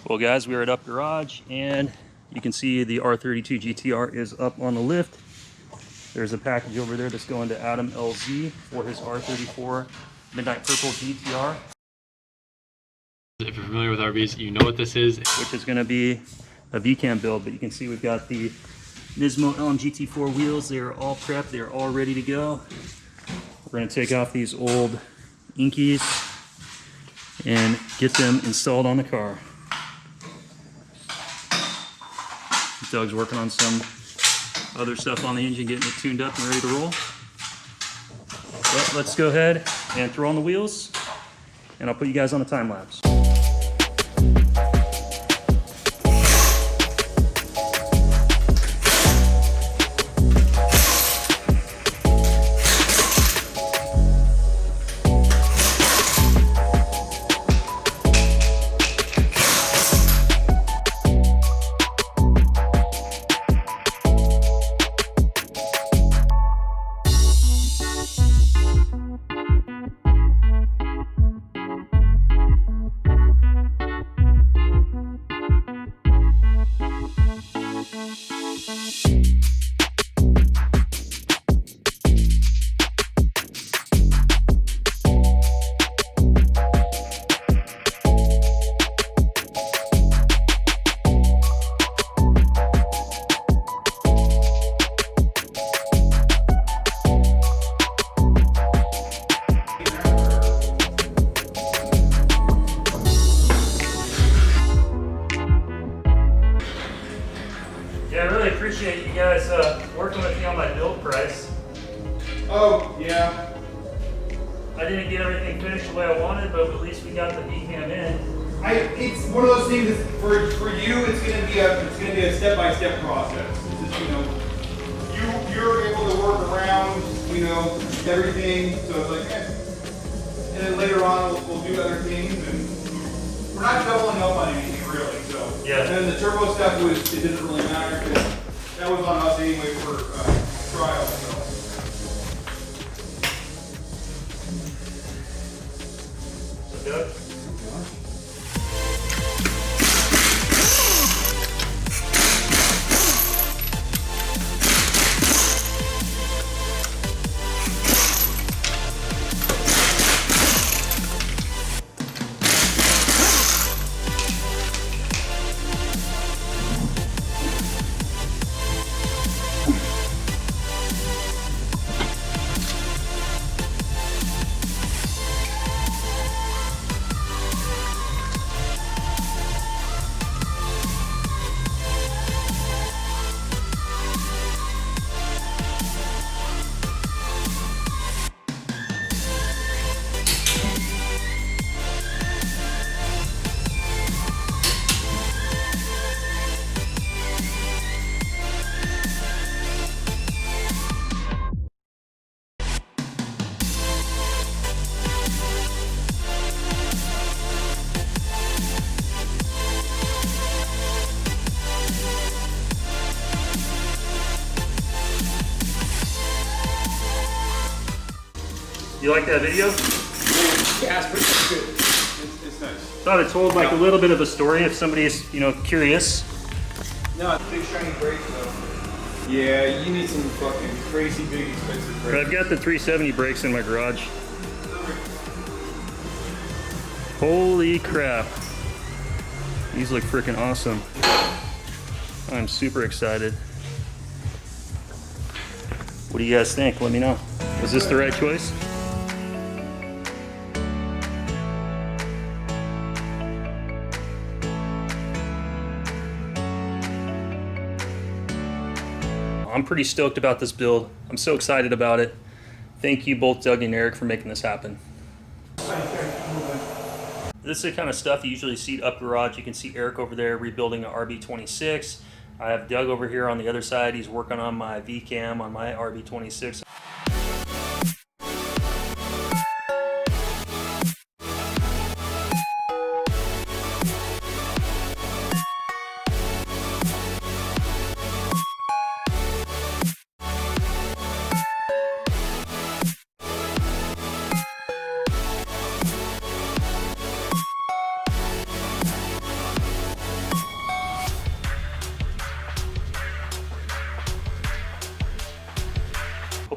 Well guys, we are at Up Garage and you can see the R32 GTR is up on the lift. There's a package over there that's going to Adam LZ for his R34 Midnight Purple GTR. If you're familiar with RVs, you know what this is. Which is going to be a VCAM build, but you can see we've got the Nismo LMGT4 wheels. They are all prepped, they're all ready to go. We're going to take off these old Inkies and get them installed on the car. Doug's working on some other stuff on the engine, getting it tuned up and ready to roll. But let's go ahead and throw on the wheels, and I'll put you guys on a time lapse. Yeah, I really appreciate you guys working with me on my build price. Oh, yeah. I didn't get everything finished the way I wanted, but at least we got the VCAM in. It's one of those things that for you, it's gonna be a step-by-step process. It's just, you're able to work around, everything. So it's like, and then later on we'll do other things, and we're not doubling up on anything really. So yeah. And then the turbo stuff it didn't really matter because that was on us anyway for trial. So. Doug? You like that video? Yeah, it's pretty good. It's nice. Thought it told like a little bit of a story if somebody's, curious. No, it's big shiny brakes though. Yeah, you need some fucking crazy big expensive brakes. But I've got the 370 brakes in my garage. Holy crap. These look freaking awesome. I'm super excited. What do you guys think? Let me know. Was this the right choice? I'm pretty stoked about this build. I'm so excited about it. Thank you both Doug and Eric for making this happen. This is the kind of stuff you usually see at Up Garage. You can see Eric over there rebuilding an RB26. I have Doug over here on the other side. He's working on my VCAM on my RB26.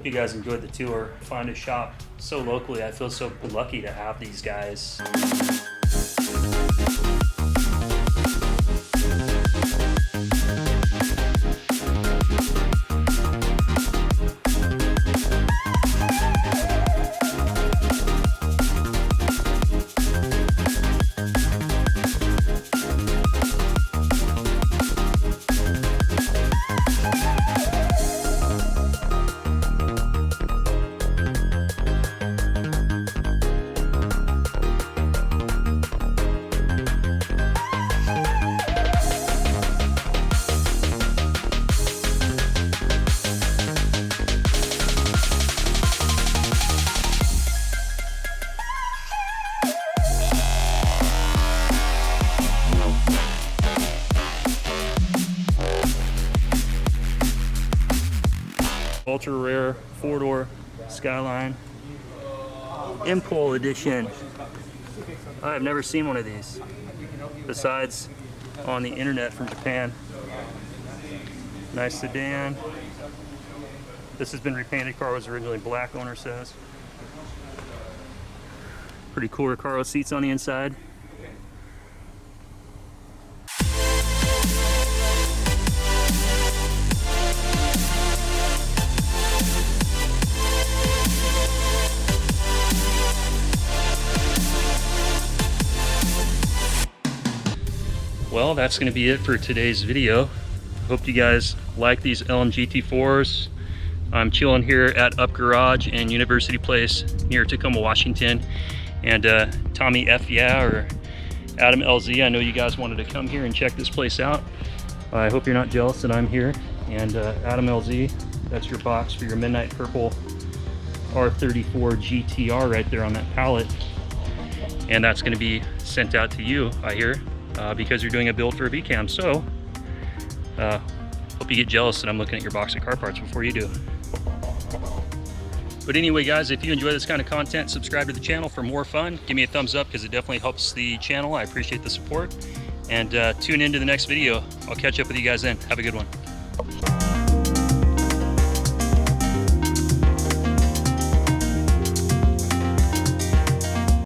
hope you guys enjoyed the tour. Find a shop so locally. I feel so lucky to have these guys. Ultra rare 4-door Skyline Impol edition. I have never seen one of these besides on the internet from Japan. Nice sedan. This has been repainted. Car was originally black, owner says. Pretty cool Recaro seats on the inside. Well, that's going to be it for today's video. Hope you guys like these LMGT4s. I'm chilling here at Up Garage in University Place near Tacoma, Washington. And Tommy F. Yeah, or Adam LZ, I know you guys wanted to come here and check this place out. I hope you're not jealous that I'm here. And Adam LZ, that's your box for your Midnight Purple R34 GTR right there on that pallet. And that's going to be sent out to you, I hear. Because you're doing a build for a VCAM. So, hope you get jealous that I'm looking at your box of car parts before you do. But anyway, guys, if you enjoy this kind of content, subscribe to the channel for more fun. Give me a thumbs up because it definitely helps the channel. I appreciate the support. And tune into the next video. I'll catch up with you guys then. Have a good one.